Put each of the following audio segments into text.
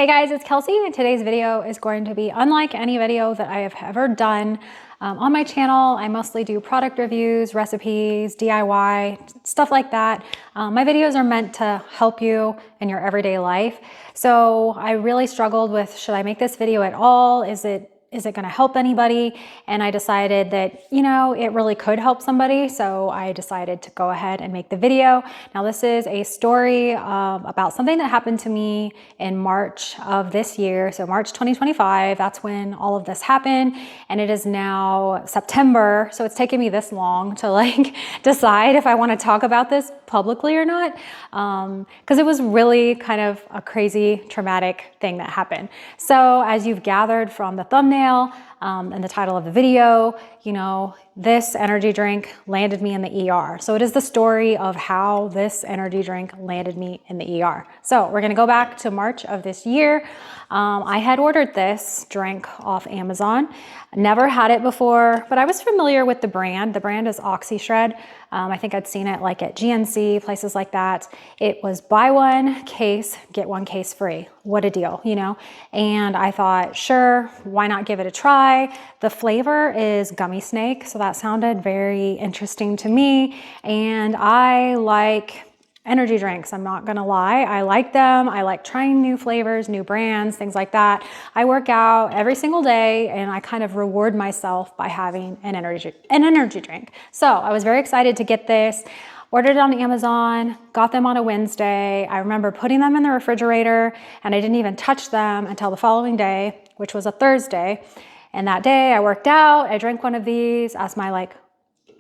Hey guys, it's Kelsey, and today's video is going to be unlike any video that I have ever done on my channel. I mostly do product reviews, recipes, DIY, stuff like that. My videos are meant to help you in your everyday life. So I really struggled with, should I make this video at all? Is it going to help anybody? And I decided that, it really could help somebody. So I decided to go ahead and make the video. Now, this is a story about something that happened to me in March of this year. So March 2025, that's when all of this happened. And it is now September. So it's taken me this long to decide if I want to talk about this publicly or not. Because it was really kind of a crazy, traumatic thing that happened. So as you've gathered from the thumbnail, and the title of the video, this energy drink landed me in the ER. So it is the story of how this energy drink landed me in the ER. So we're going to go back to March of this year. I had ordered this drink off Amazon. Never had it before, but I was familiar with the brand. The brand is OxyShred. I think I'd seen it at GNC, places like that. It was buy one case, get one case free. What a deal, And I thought, sure, why not give it a try? The flavor is gummy snake, so that sounded very interesting to me. And I like energy drinks, I'm not gonna lie. I like them. I like trying new flavors, new brands, things like that. I work out every single day and I kind of reward myself by having an energy drink. So I was very excited to get this, ordered it on Amazon, got them on a Wednesday. I remember putting them in the refrigerator and I didn't even touch them until the following day, which was a Thursday. And that day I worked out, I drank one of these as my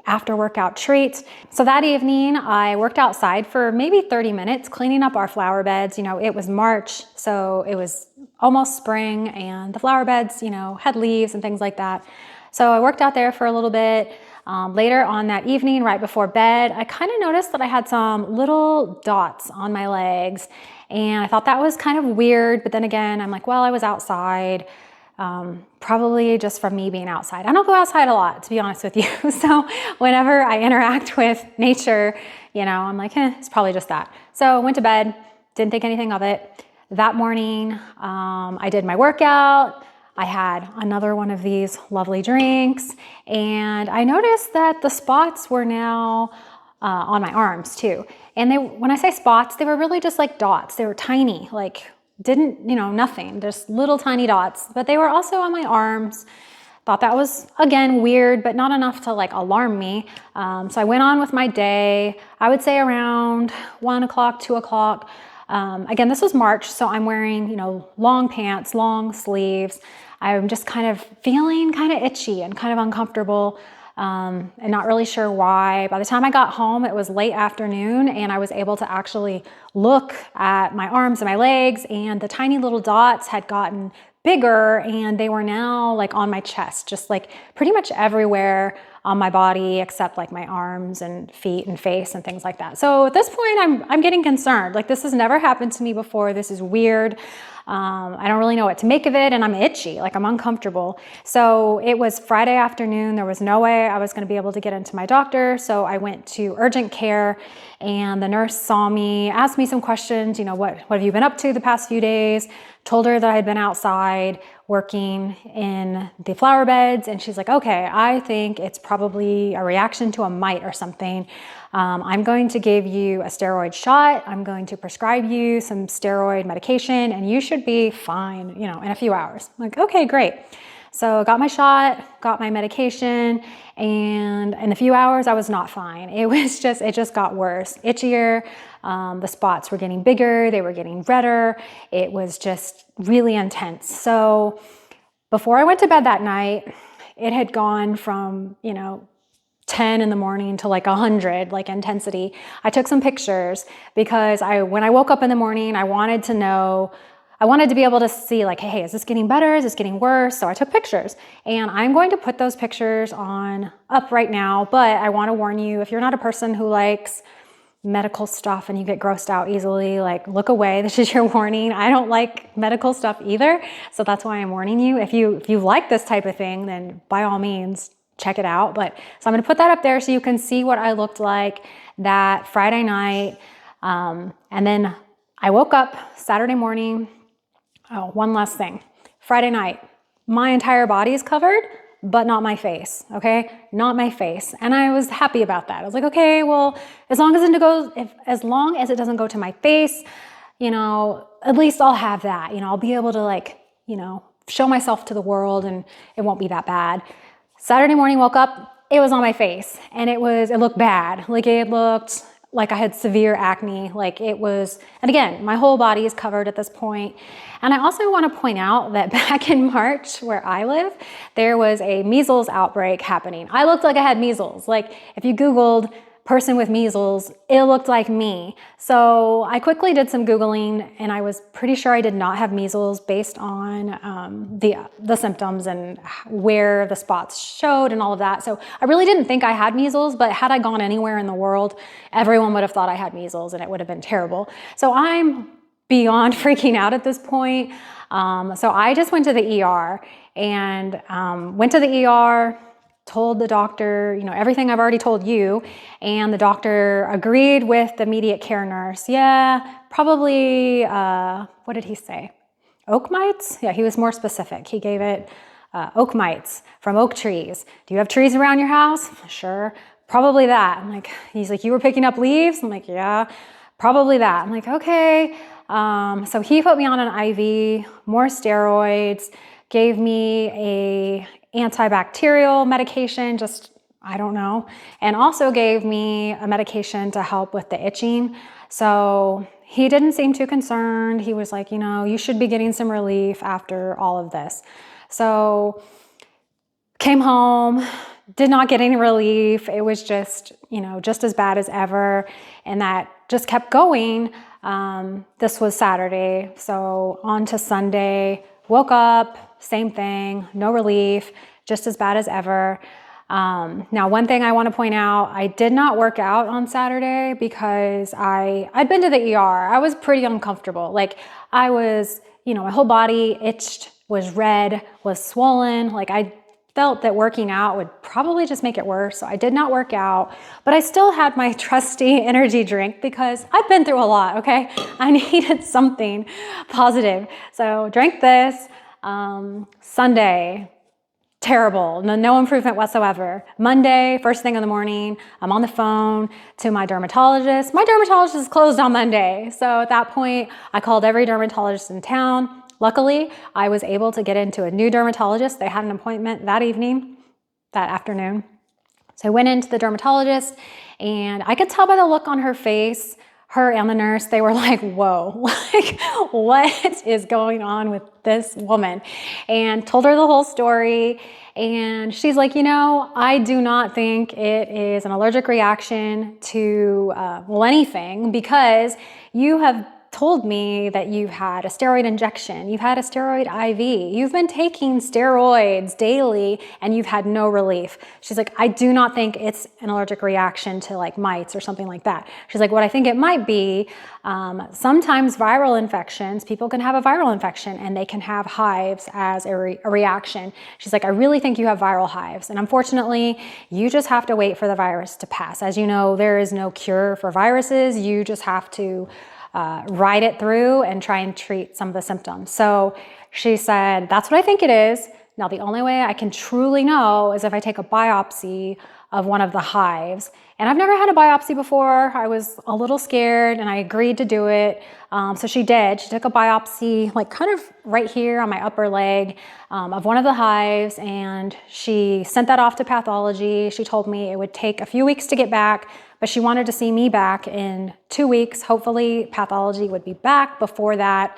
after workout treat. So that evening I worked outside for maybe 30 minutes cleaning up our flower beds. It was March, so it was almost spring and the flower beds, had leaves and things like that. So I worked out there for a little bit. Later on that evening, right before bed, I kind of noticed that I had some little dots on my legs and I thought that was kind of weird. But then again, I'm like, well, I was outside. Probably just from me being outside. I don't go outside a lot, to be honest with you. So whenever I interact with nature, I'm like, it's probably just that. So I went to bed, didn't think anything of it. That morning, I did my workout. I had another one of these lovely drinks, and I noticed that the spots were now on my arms too. And when I say spots, they were really just like dots. They were tiny, nothing, just little tiny dots, but they were also on my arms. Thought that was, again, weird, but not enough to alarm me. So I went on with my day. I would say around 1 o'clock, 2 o'clock. Again, this was March, so I'm wearing, long pants, long sleeves. I'm just kind of feeling kind of itchy and kind of uncomfortable. And not really sure why. By the time I got home, it was late afternoon and I was able to actually look at my arms and my legs, and the tiny little dots had gotten bigger and they were now on my chest, just pretty much everywhere on my body except my arms and feet and face and things like that. So at this point, I'm getting concerned. This has never happened to me before. This is weird. I don't really know what to make of it, and I'm itchy, I'm uncomfortable. So it was Friday afternoon. There was no way I was going to be able to get into my doctor. So I went to urgent care, and the nurse saw me, asked me some questions. What have you been up to the past few days? Told her that I had been outside working in the flower beds, and she's like, okay, I think it's probably a reaction to a mite or something. I'm going to give you a steroid shot. I'm going to prescribe you some steroid medication and you should be fine, in a few hours. I'm like, okay, great. So got my shot, got my medication, and in a few hours I was not fine. It just got worse, itchier. The spots were getting bigger. They were getting redder. It was just really intense. So before I went to bed that night, it had gone from, 10 in the morning to 100 intensity. I took some pictures because when I woke up in the morning, I wanted to be able to see hey, is this getting better? Is this getting worse? So I took pictures, and I'm going to put those pictures up right now. But I want to warn you, if you're not a person who likes medical stuff and you get grossed out easily, look away. This is your warning. I don't like medical stuff either. So that's why I'm warning you. If you like this type of thing, then by all means, check it out. So I'm going to put that up there so you can see what I looked like that Friday night. And then I woke up Saturday morning. Oh, one last thing. Friday night, my entire body is covered, but not my face, okay? Not my face. And I was happy about that. I was like, okay, well, as long as it doesn't go to my face, you know, at least I'll have that. You know, I'll be able to like, you know, show myself to the world and it won't be that bad. Saturday morning, woke up, it was on my face and it looked bad. Like it looked like I had severe acne, like it was, and again, my whole body is covered at this point. And I also want to point out that back in March, where I live, there was a measles outbreak happening. I looked like I had measles. Like if you Googled person with measles, it looked like me. So I quickly did some Googling and I was pretty sure I did not have measles based on the symptoms and where the spots showed and all of that. So I really didn't think I had measles, but had I gone anywhere in the world, everyone would have thought I had measles and it would have been terrible. So I'm beyond freaking out at this point. So I just went to the ER and told the doctor, you know, everything I've already told you, and the doctor agreed with the immediate care nurse. Yeah, probably, what did he say? Oak mites? Yeah, he was more specific. He gave it oak mites from oak trees. Do you have trees around your house? Sure. Probably that. He's like, you were picking up leaves? I'm like, yeah, probably that. I'm like, okay. So he put me on an IV, more steroids, gave me a antibacterial medication, just, I don't know, and also gave me a medication to help with the itching. So he didn't seem too concerned. He was like, you know, you should be getting some relief after all of this. So came home, did not get any relief. It was just, you know, just as bad as ever. And that just kept going. This was Saturday. So on to Sunday, woke up, same thing, no relief, just as bad as ever. Now, one thing I want to point out, I did not work out on Saturday because I'd been to the ER. I was pretty uncomfortable. Like I was, you know, my whole body itched, was red, was swollen. Like I felt that working out would probably just make it worse. So I did not work out, but I still had my trusty energy drink because I've been through a lot, okay? I needed something positive. So drank this. Sunday, terrible, no improvement whatsoever. Monday, first thing in the morning, I'm on the phone to my dermatologist. My dermatologist is closed on Monday. So at that point, I called every dermatologist in town. Luckily, I was able to get into a new dermatologist. They had an appointment that afternoon. So I went into the dermatologist and I could tell by the look on her face, her and the nurse, they were like, whoa, like what is going on with this woman? And told her the whole story. And she's like, you know, I do not think it is an allergic reaction to, anything, because you have told me that you've had a steroid injection, you've had a steroid IV, you've been taking steroids daily and you've had no relief. She's like, I do not think it's an allergic reaction to like mites or something like that. She's like, what I think it might be, sometimes viral infections, people can have a viral infection and they can have hives as a reaction. She's like, I really think you have viral hives. And unfortunately, you just have to wait for the virus to pass. As you know, there is no cure for viruses. You just have to ride it through and try and treat some of the symptoms. So she said, that's what I think it is. Now, the only way I can truly know is if I take a biopsy of one of the hives. And I've never had a biopsy before. I was a little scared and I agreed to do it. So she did. She took a biopsy, like kind of right here on my upper leg of one of the hives. And she sent that off to pathology. She told me it would take a few weeks to get back, but she wanted to see me back in 2 weeks. Hopefully pathology would be back before that.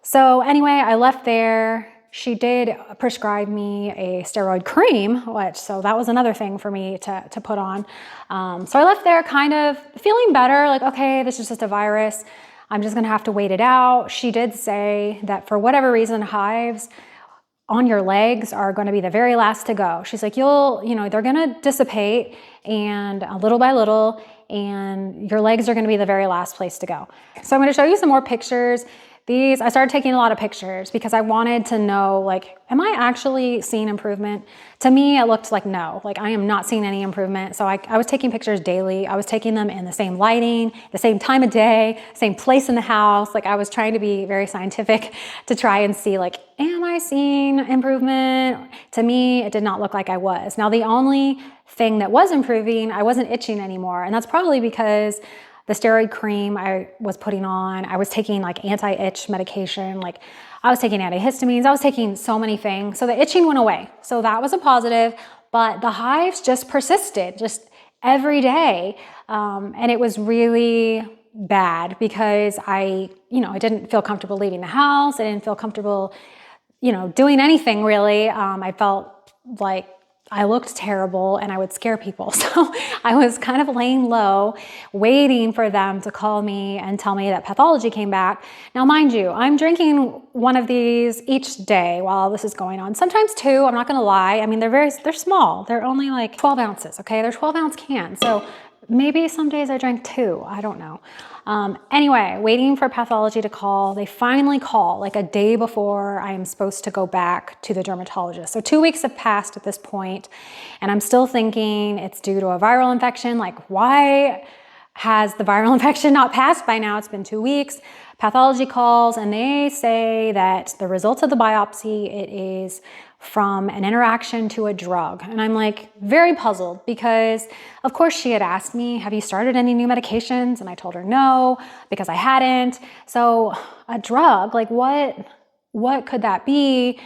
So anyway, I left there. She did prescribe me a steroid cream, so that was another thing for me to put on. So I left there kind of feeling better, like, okay, this is just a virus. I'm just gonna have to wait it out. She did say that for whatever reason, hives on your legs are going to be the very last to go. She's like, they're going to dissipate and little by little, and your legs are going to be the very last place to go. So I'm going to show you some more pictures. I started taking a lot of pictures because I wanted to know, like, am I actually seeing improvement? To me, it looked like no, like I am not seeing any improvement. So I was taking pictures daily. I was taking them in the same lighting, the same time of day, same place in the house. Like I was trying to be very scientific to try and see, like, am I seeing improvement? To me, it did not look like I was. Now, the only thing that was improving, I wasn't itching anymore. And that's probably because the steroid cream I was putting on, I was taking like anti-itch medication, like I was taking antihistamines, I was taking so many things. So the itching went away. So that was a positive, but the hives just persisted just every day. And it was really bad because I didn't feel comfortable leaving the house. I didn't feel comfortable, doing anything really. I felt like I looked terrible and I would scare people. So I was kind of laying low, waiting for them to call me and tell me that pathology came back. Now, mind you, I'm drinking one of these each day while this is going on. Sometimes two, I'm not gonna lie. I mean, they're small. They're only like 12 ounces, okay? They're 12-ounce cans. So maybe some days I drank two, I don't know. Anyway, waiting for pathology to call. They finally call like a day before I am supposed to go back to the dermatologist. So 2 weeks have passed at this point, and I'm still thinking it's due to a viral infection. Like, why has the viral infection not passed by now? It's been 2 weeks. Pathology calls and they say that the results of the biopsy, it is from an interaction to a drug. And I'm like very puzzled because of course she had asked me, have you started any new medications? And I told her no, because I hadn't. So a drug, like what could that be?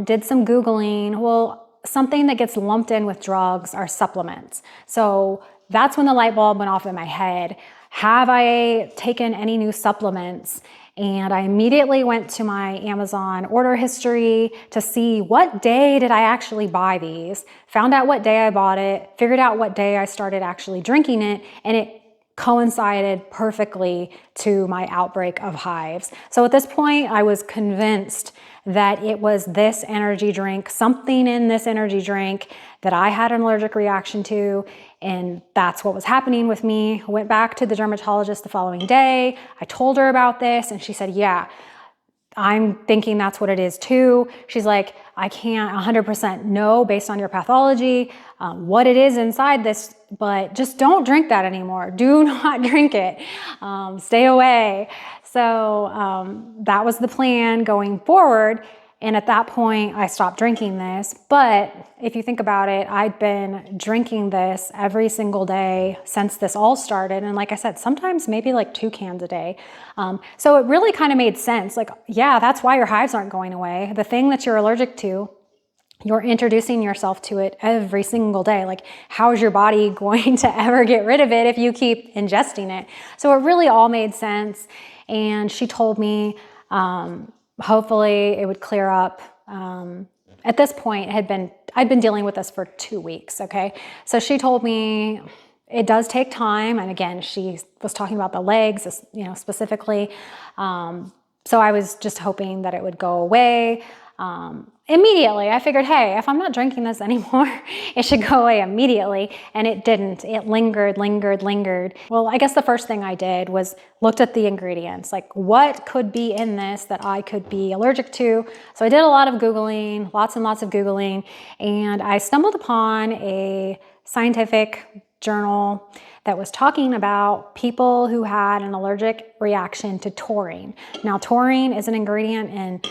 Did some Googling. Well, something that gets lumped in with drugs are supplements. So that's when the light bulb went off in my head. Have I taken any new supplements? And I immediately went to my Amazon order history to see what day did I actually buy these, found out what day I bought it, figured out what day I started actually drinking it, and it coincided perfectly to my outbreak of hives. So at this point, I was convinced that it was this energy drink, something in this energy drink that I had an allergic reaction to, and that's what was happening with me. I went back to the dermatologist the following day. I told her about this, and she said, yeah, I'm thinking that's what it is too. She's like, I can't 100% know based on your pathology what it is inside this, but just don't drink that anymore. Do not drink it. Stay away. So that was the plan going forward. And at that point, I stopped drinking this. But if you think about it, I'd been drinking this every single day since this all started. And like I said, sometimes maybe like 2 cans a day. So it really kind of made sense. Like, yeah, that's why your hives aren't going away. The thing that you're allergic to, you're introducing yourself to it every single day. Like, how's your body going to ever get rid of it if you keep ingesting it? So it really all made sense. And she told me, hopefully it would clear up. At this point, I'd been dealing with this for 2 weeks, okay? So she told me it does take time. And again, she was talking about the legs, specifically. So I was just hoping that it would go away. Immediately, I figured, hey, if I'm not drinking this anymore, it should go away immediately. And it didn't. It lingered. Well, I guess the first thing I did was looked at the ingredients, like what could be in this that I could be allergic to. So I did a lot of Googling, lots and lots of Googling, and I stumbled upon a scientific journal that was talking about people who had an allergic reaction to taurine. Now, taurine is an ingredient in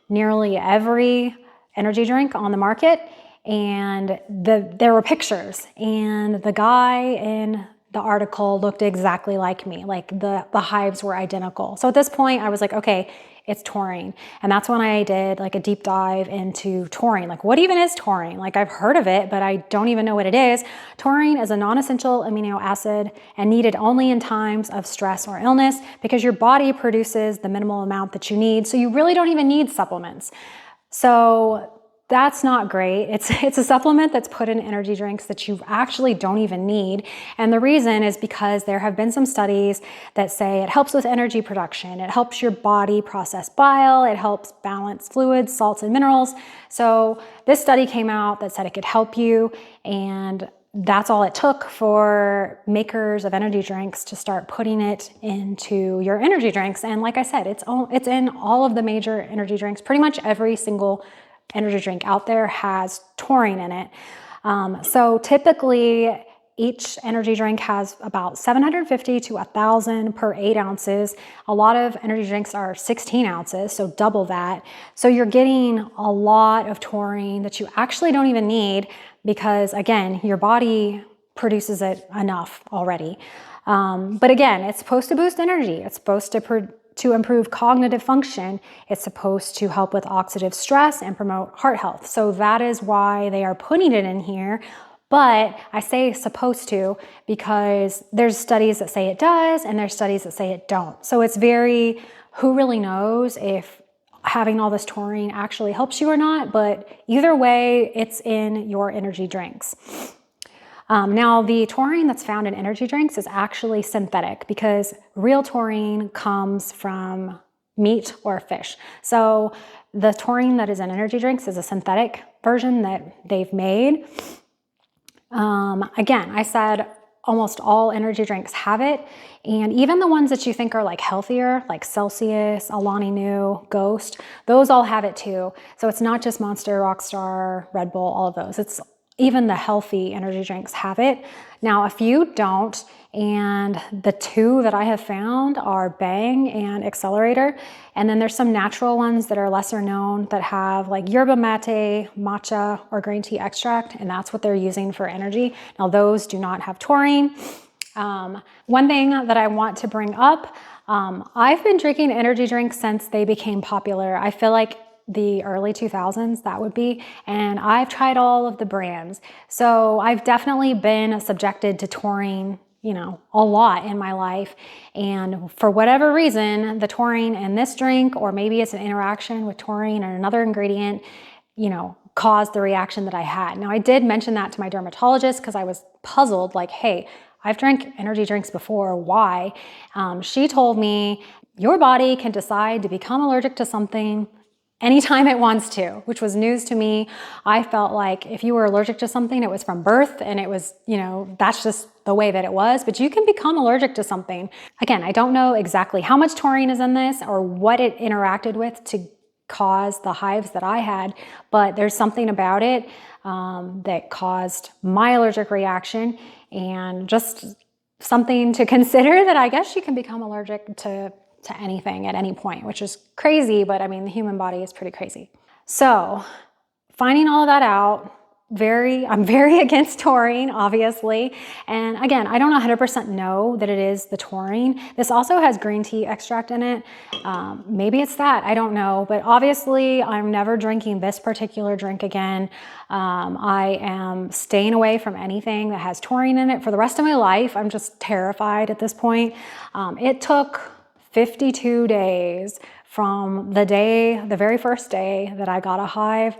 nearly every energy drink on the market, and there were pictures, and the guy in the article looked exactly like me, like the hives were identical. So at this point I was like, okay, it's taurine. And that's when I did like a deep dive into taurine. Like, what even is taurine? Like, I've heard of it, but I don't even know what it is. Taurine is a non-essential amino acid and needed only in times of stress or illness because your body produces the minimal amount that you need. So you really don't even need supplements. So that's not great. It's a supplement that's put in energy drinks that you actually don't even need. And the reason is because there have been some studies that say it helps with energy production. It helps your body process bile. It helps balance fluids, salts, and minerals. So this study came out that said it could help you. And that's all it took for makers of energy drinks to start putting it into your energy drinks. And like I said, it's in all of the major energy drinks. Pretty much every single energy drink out there has taurine in it. So typically each energy drink has about 750 to 1,000 per 8 ounces. A lot of energy drinks are 16 ounces, so double that. So you're getting a lot of taurine that you actually don't even need, because again, your body produces it enough already. But again, it's supposed to boost energy. It's supposed to improve cognitive function. It's supposed to help with oxidative stress and promote heart health. So that is why they are putting it in here. But I say supposed to because there's studies that say it does and there's studies that say it don't. So it's very, who really knows if having all this taurine actually helps you or not, but either way, it's in your energy drinks. Now, the taurine that's found in energy drinks is actually synthetic, because real taurine comes from meat or fish. So the taurine that is in energy drinks is a synthetic version that they've made. Again, I said almost all energy drinks have it. And even the ones that you think are like healthier, like Celsius, Alani Nu, Ghost, those all have it too. So it's not just Monster, Rockstar, Red Bull, all of those. It's even the healthy energy drinks have it. Now, a few don't. And the two that I have found are Bang and Accelerator. And then there's some natural ones that are lesser known that have like yerba mate, matcha, or green tea extract. And that's what they're using for energy. Now, those do not have taurine. One thing that I want to bring up, I've been drinking energy drinks since they became popular. I feel like the early 2000s, that would be, and I've tried all of the brands. So I've definitely been subjected to taurine, you know, a lot in my life. And for whatever reason, the taurine in this drink, or maybe it's an interaction with taurine or another ingredient, you know, caused the reaction that I had. Now, I did mention that to my dermatologist because I was puzzled, like, hey, I've drank energy drinks before, why? She told me, your body can decide to become allergic to something anytime it wants to, which was news to me. I felt like if you were allergic to something, it was from birth and it was, you know, that's just the way that it was, but you can become allergic to something. Again, I don't know exactly how much taurine is in this or what it interacted with to cause the hives that I had, but there's something about it that caused my allergic reaction, and just something to consider, that I guess you can become allergic to anything at any point, which is crazy, but I mean, the human body is pretty crazy. So finding all of that out, I'm very against taurine, obviously. And again, I don't 100% know that it is the taurine. This also has green tea extract in it. Maybe it's that, I don't know. But obviously, I'm never drinking this particular drink again. I am staying away from anything that has taurine in it for the rest of my life. I'm just terrified at this point. It took 52 days from the very first day that I got a hive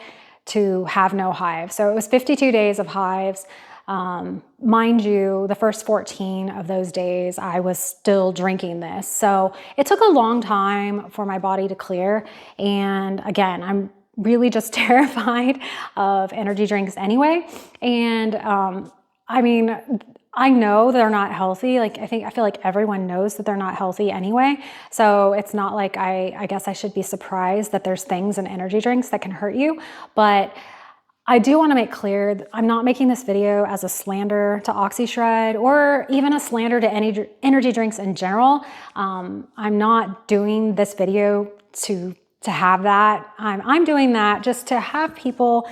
to have no hive. So it was 52 days of hives. Mind you, the first 14 of those days, I was still drinking this. So it took a long time for my body to clear. And again, I'm really just terrified of energy drinks anyway. And I mean, I know they're not healthy. Like, I feel like everyone knows that they're not healthy anyway. So it's not like I guess I should be surprised that there's things in energy drinks that can hurt you. But I do want to make clear that I'm not making this video as a slander to OxyShred or even a slander to any energy drinks in general. I'm not doing this video to have that. I'm doing that just to have people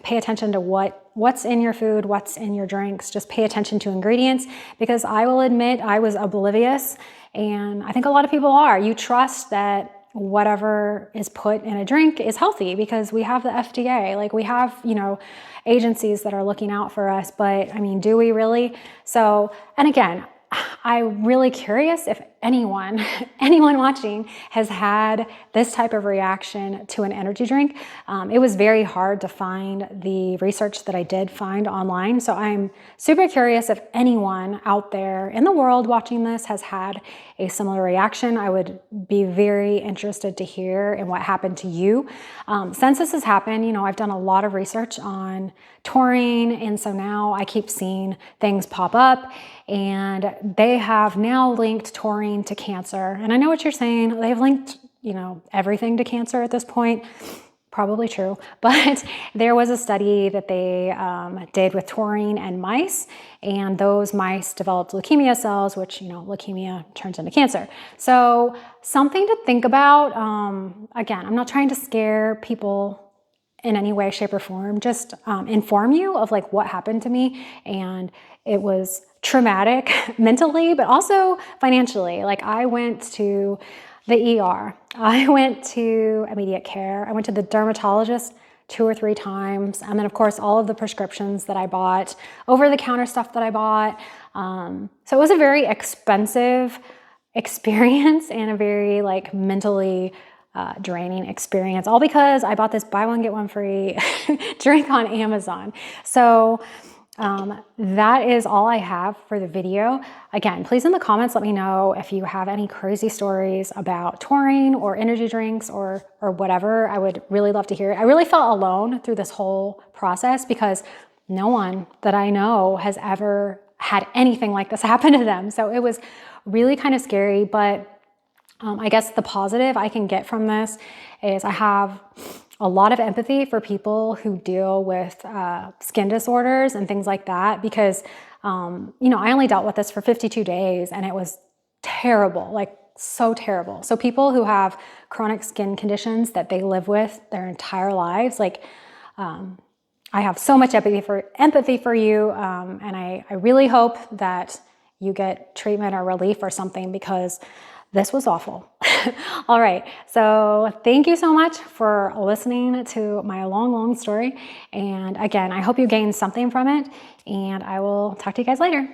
pay attention to what's in your food, what's in your drinks. Just pay attention to ingredients, because I will admit I was oblivious, and I think a lot of people are. You trust that whatever is put in a drink is healthy because we have the FDA, like we have, you know, agencies that are looking out for us, but I mean, do we really? So, and again, I'm really curious if anyone, anyone watching has had this type of reaction to an energy drink. It was very hard to find the research that I did find online. So I'm super curious if anyone out there in the world watching this has had a similar reaction. I would be very interested to hear in what happened to you. Since this has happened, you know, I've done a lot of research on taurine, and so now I keep seeing things pop up, and they have now linked taurine to cancer. And I know what you're saying. They've linked, you know, everything to cancer at this point. Probably true, but there was a study that they did with taurine and mice, and those mice developed leukemia cells, which, you know, leukemia turns into cancer. So something to think about. Again, I'm not trying to scare people in any way, shape, or form, just inform you of like what happened to me. And it was traumatic mentally, but also financially. Like I went to the ER, I went to immediate care, I went to the dermatologist 2 or 3 times. And then of course, all of the prescriptions that I bought, over-the-counter stuff that I bought. So it was a very expensive experience and a very like mentally draining experience, all because I bought this buy one, get one free drink on Amazon. So that is all I have for the video. Again, please in the comments, let me know if you have any crazy stories about taurine or energy drinks or whatever. I would really love to hear it. I really felt alone through this whole process because no one that I know has ever had anything like this happen to them. So it was really kind of scary, but I guess the positive I can get from this is I have a lot of empathy for people who deal with skin disorders and things like that, because, you know, I only dealt with this for 52 days and it was terrible, like so terrible. So people who have chronic skin conditions that they live with their entire lives, like, I have so much empathy for you. And I really hope that you get treatment or relief or something, because this was awful. All right. So thank you so much for listening to my long, long story. And again, I hope you gained something from it, and I will talk to you guys later.